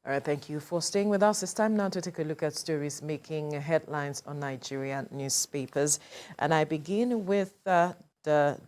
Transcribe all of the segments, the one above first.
All right, thank you for staying with us. It's time now to take a look at stories making headlines on Nigerian newspapers. And I begin with the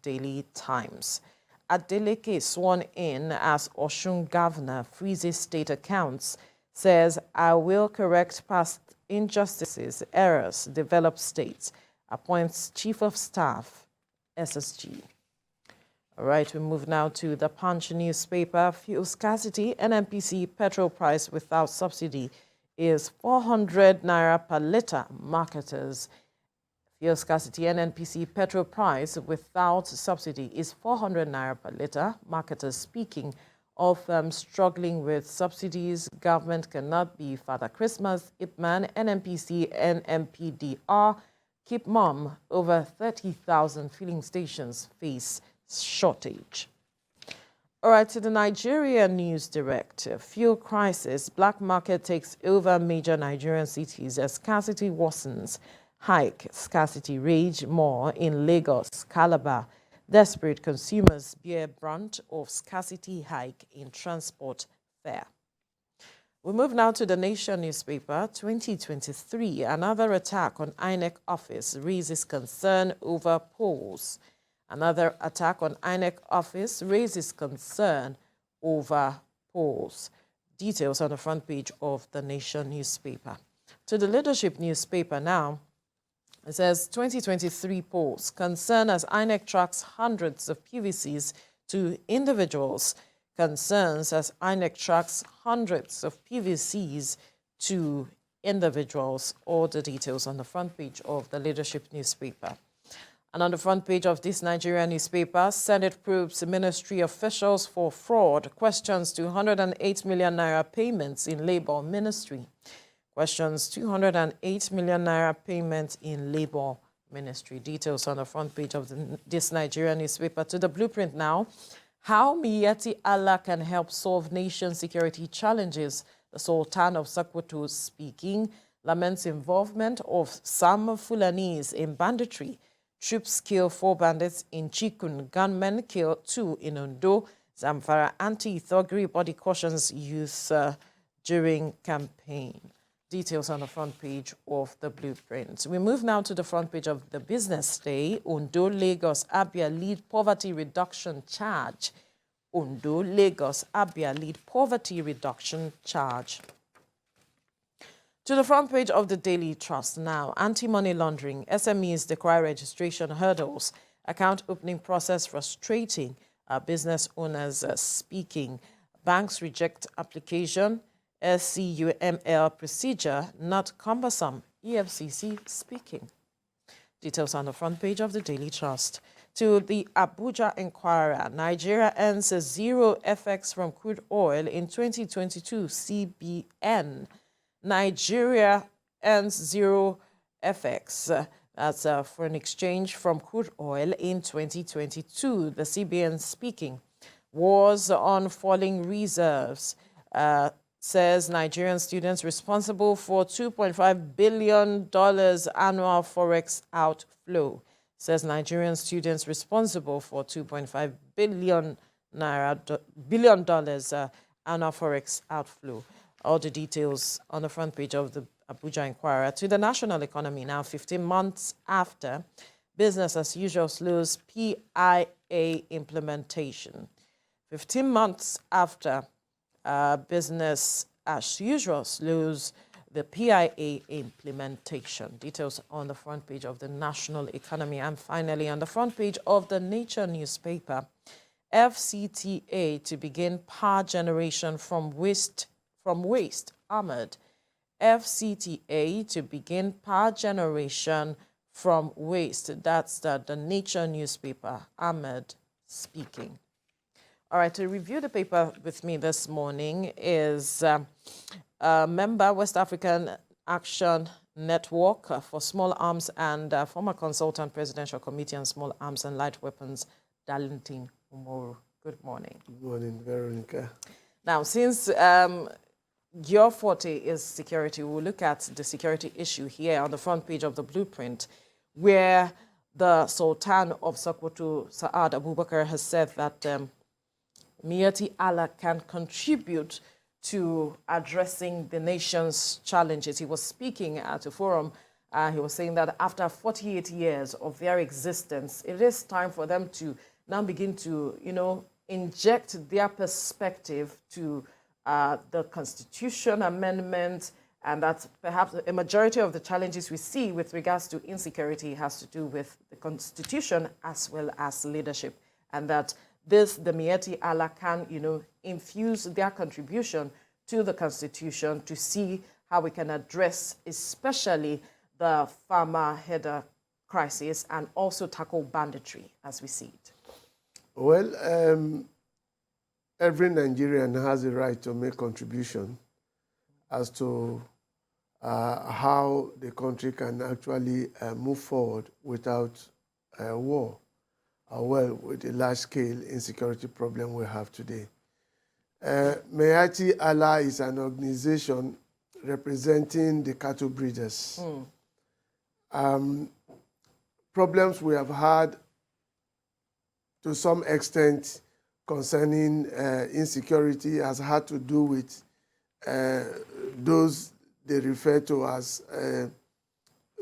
Daily Times. Adeleke, sworn in as Osun governor, freezes state accounts, says, I will correct past injustices, errors, develop states, appoints chief of staff, SSG. All right, we move now to the Punch newspaper. Fuel scarcity, NNPC petrol price without subsidy is 400 naira per litre. Marketers. Fuel scarcity, NNPC petrol price without subsidy is 400 naira per litre. Marketers speaking of struggling with subsidies. Government cannot be Father Christmas. IPMAN, NNPC, and MPDR keep mum. Over 30,000 filling stations face shortage. All right, to the Nigeria News Direct. Fuel crisis, black market takes over major Nigerian cities as scarcity worsens. Hike, scarcity rage more in Lagos, Calabar. Desperate consumers bear brunt of scarcity hike in transport fare. We move now to the Nation newspaper. 2023, another attack on INEC office raises concern over polls. Another attack on INEC office raises concern over polls. Details on the front page of the Nation newspaper. To the Leadership newspaper now, it says 2023 polls concern as INEC tracks hundreds of PVCs to individuals. Concerns as INEC tracks hundreds of PVCs to individuals. All the details on the front page of the Leadership newspaper. And on the front page of this Nigerian newspaper, Senate probes ministry officials for fraud. Questions 208 million naira payments in Labour Ministry. Questions 208 million naira payments in Labour Ministry. Details on the front page of this Nigerian newspaper. To the Blueprint now. How Miyetti Allah can help solve nation security challenges. The Sultan of Sokoto speaking. Laments involvement of some Fulanis in banditry. Troops kill 4 bandits in Chikun. Gunmen kill 2 in Ondo. Zamfara anti-thuggery body cautions youth during campaign. Details on the front page of the Blueprint. We move now to the front page of the Business Day. Ondo, Lagos, Abia lead poverty reduction charge. Ondo, Lagos, Abia lead poverty reduction charge. To the front page of the Daily Trust now. Anti-money laundering. SMEs decry registration hurdles. Account opening process frustrating. Business owners speaking. Banks reject application. SCUML procedure not cumbersome. EFCC speaking. Details on the front page of the Daily Trust. To the Abuja Inquirer. Nigeria earns zero FX from crude oil in 2022. CBN. Nigeria earns zero FX, that's foreign exchange from crude oil in 2022. The CBN speaking. Wars on falling reserves, says Nigerian students responsible for $2.5 billion annual Forex outflow. Says Nigerian students responsible for $2.5 billion annual Forex outflow. All the details on the front page of the Abuja Inquirer. To the national economy now, 15 months after business as usual slows PIA implementation. 15 months after business as usual slows the PIA implementation. Details on the front page of the national economy. And finally, on the front page of the Nature newspaper, FCTA to begin power generation from waste armored. FCTA to begin power generation from waste. That's the Nature newspaper. Ahmed speaking. All right, to review the paper with me this morning is a member, West African Action Network for Small Arms and former consultant, Presidential Committee on Small Arms and Light Weapons, Darlington, Umoru. Good morning. Good morning, Veronica. Now, since your forte is security, we'll look at the security issue here on the front page of the Blueprint, where the Sultan of Sokoto, Saad Abubakar, has said that Miyetti Allah can contribute to addressing the nation's challenges. He was speaking at a forum. He was saying that after 48 years of their existence, it is time for them to now begin to, inject their perspective to the Constitution amendment, and that perhaps a majority of the challenges we see with regards to insecurity has to do with the Constitution as well as leadership, and that the Miyetti Allah can, infuse their contribution to the Constitution to see how we can address especially the farmer header crisis and also tackle banditry as we see it. Well, every Nigerian has a right to make contribution as to how the country can actually move forward without war, with the large-scale insecurity problem we have today. Miyetti Allah is an organization representing the cattle breeders. Problems we have had to some extent concerning insecurity has had to do with those they refer to as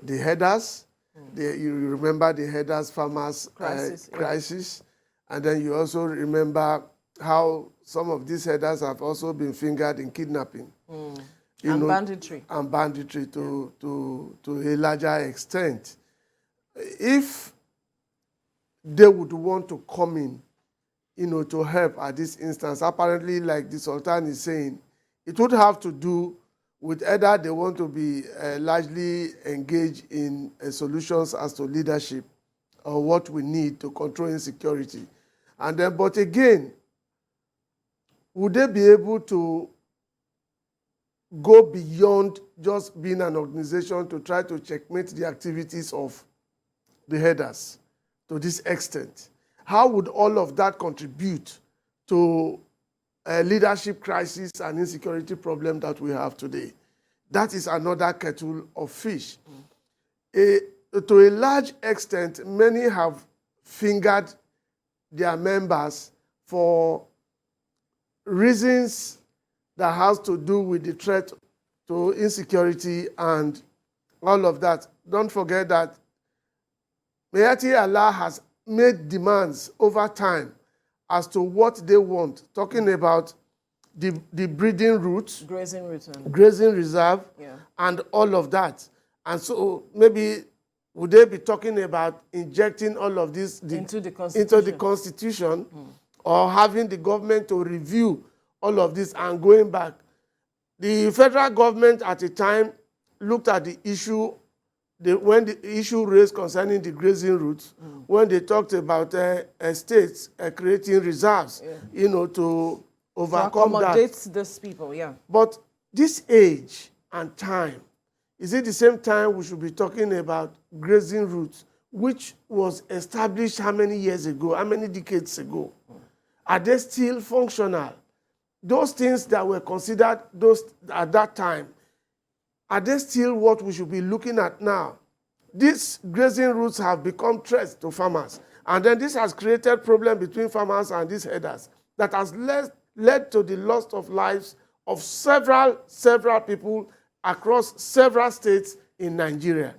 the headers. You remember the headers farmers crisis. And then you also remember how some of these headers have also been fingered in kidnapping. And banditry. And banditry to a larger extent. If they would want to come in, to help at this instance, apparently, like the Sultan is saying, it would have to do with either they want to be largely engaged in solutions as to leadership or what we need to control insecurity. And then, but again, would they be able to go beyond just being an organization to try to checkmate the activities of the headers to this extent? How would all of that contribute to a leadership crisis and insecurity problem that we have today? That is another kettle of fish. To a large extent, many have fingered their members for reasons that has to do with the threat to insecurity and all of that. Don't forget that Miyetti Allah has made demands over time as to what they want, talking about the breeding routes, grazing reserve, and all of that. And so maybe would they be talking about injecting all of this into the Constitution or having the government to review all of this and going back? The federal government at the time looked at the issue when the issue raised concerning the grazing routes, when they talked about states creating reserves, to overcome that. To accommodate these people, But this age and time, is it the same time we should be talking about grazing routes, which was established how many years ago, how many decades ago? Are they still functional? Those things that were considered at that time, are they still what we should be looking at now? These grazing routes have become threats to farmers. And then this has created problem between farmers and these headers that has led to the loss of lives of several people across several states in Nigeria.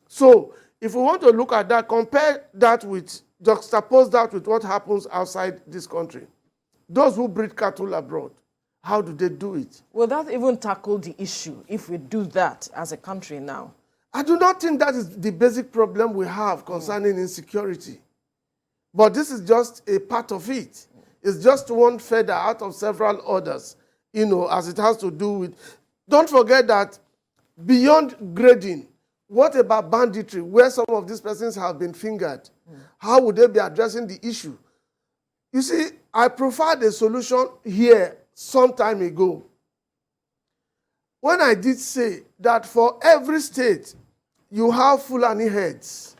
So if we want to look at that, juxtapose that with what happens outside this country. Those who breed cattle abroad, how do they do it? Will that even tackle the issue if we do that as a country now? I do not think that is the basic problem we have concerning insecurity. But this is just a part of it. It's just one feather out of several others, as it has to do with... Don't forget that beyond grading, what about banditry, where some of these persons have been fingered? How would they be addressing the issue? You see, I profiled a solution here some time ago when I did say that for every state, you have Fulani heads.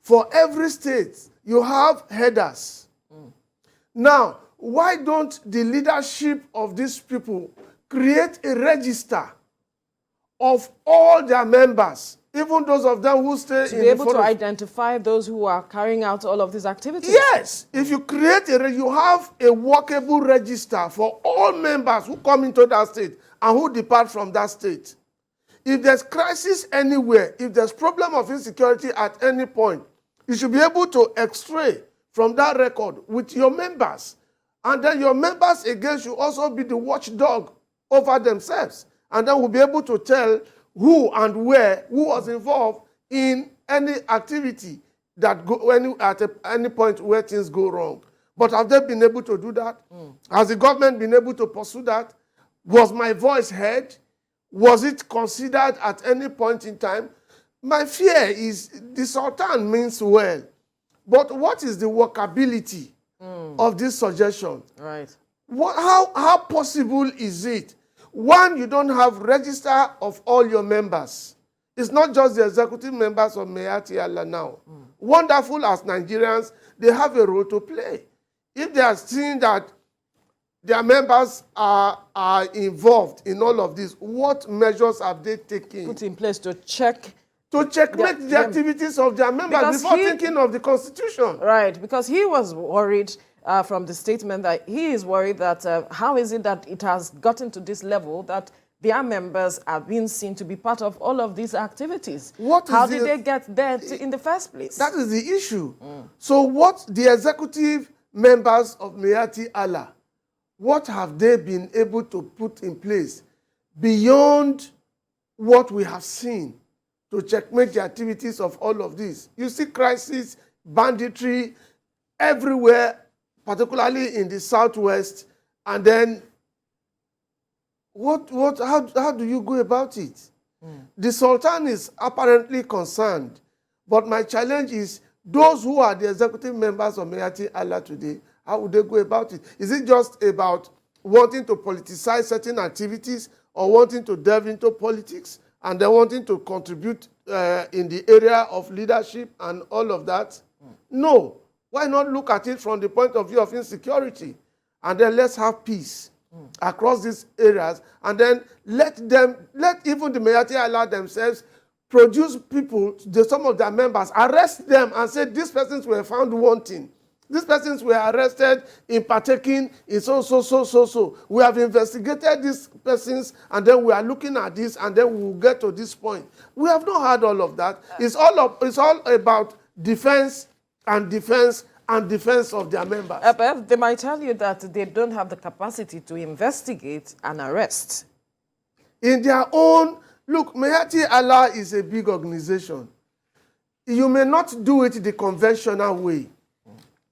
For every state, you have headers. Now, why don't the leadership of these people create a register of all their members even those of them who stay to be able to identify those who are carrying out all of these activities. Yes, if you create you have a workable register for all members who come into that state and who depart from that state. If there's crisis anywhere, if there's problem of insecurity at any point, you should be able to extray from that record with your members. And then your members again should also be the watchdog over themselves. And then we'll be able to tell who and where, who was involved in any activity that at any point where things go wrong. But have they been able to do that? Has the government been able to pursue that? Was my voice heard? Was it considered at any point in time? My fear is the Sultan means well, but what is the workability of this suggestion? Right. How possible is it? One, you don't have register of all your members. It's not just the executive members of Mayati Allah now. Wonderful as Nigerians, they have a role to play. If they are seeing that their members are involved in all of this, what measures have they taken? Put in place to check. To checkmate the activities of their members before thinking of the Constitution. Right, because he was worried from the statement that he is worried that how is it that it has gotten to this level that their members are being seen to be part of all of these activities? How did they get there in the first place? That is the issue. So what the executive members of Mayati Allah, what have they been able to put in place beyond what we have seen to checkmate the activities of all of this? You see crisis, banditry everywhere, particularly in the southwest, and then how do you go about it? The Sultan is apparently concerned, but my challenge is those who are the executive members of Mayati Allah today, how would they go about it? Is it just about wanting to politicize certain activities or wanting to delve into politics and then wanting to contribute in the area of leadership and all of that? No. Why not look at it from the point of view of insecurity? And then let's have peace across these areas. And then let even the Mayati Allah themselves produce people, some of their members, arrest them and say these persons were found wanting. These persons were arrested in partaking in so. We have investigated these persons and then we are looking at this and then we will get to this point. We have not had all of that. It's all about defense and defense and defense of their members. But they might tell you that they don't have the capacity to investigate and arrest. In their own, look, Mayati Allah is a big organization. You may not do it the conventional way.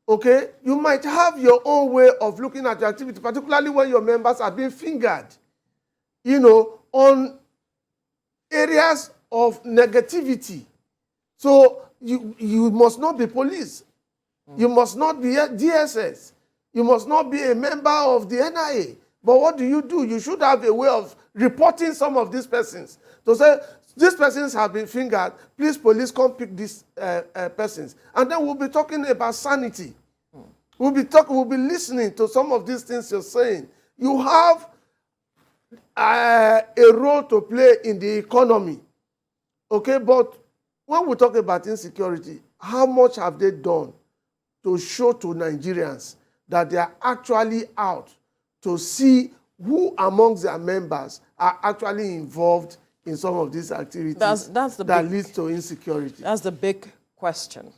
Okay? You might have your own way of looking at your activity, particularly when your members are being fingered, on areas of negativity. So you must not be police. You must not be DSS. You must not be a member of the NIA. But what do? You should have a way of reporting some of these persons. To say, these persons have been fingered, please police come pick these persons. And then we'll be talking about sanity. We'll be listening to some of these things you're saying. You have a role to play in the economy. Okay, but when we talk about insecurity, how much have they done to show to Nigerians that they are actually out to see who amongst their members are actually involved in some of these activities that leads to insecurity? That's the big question.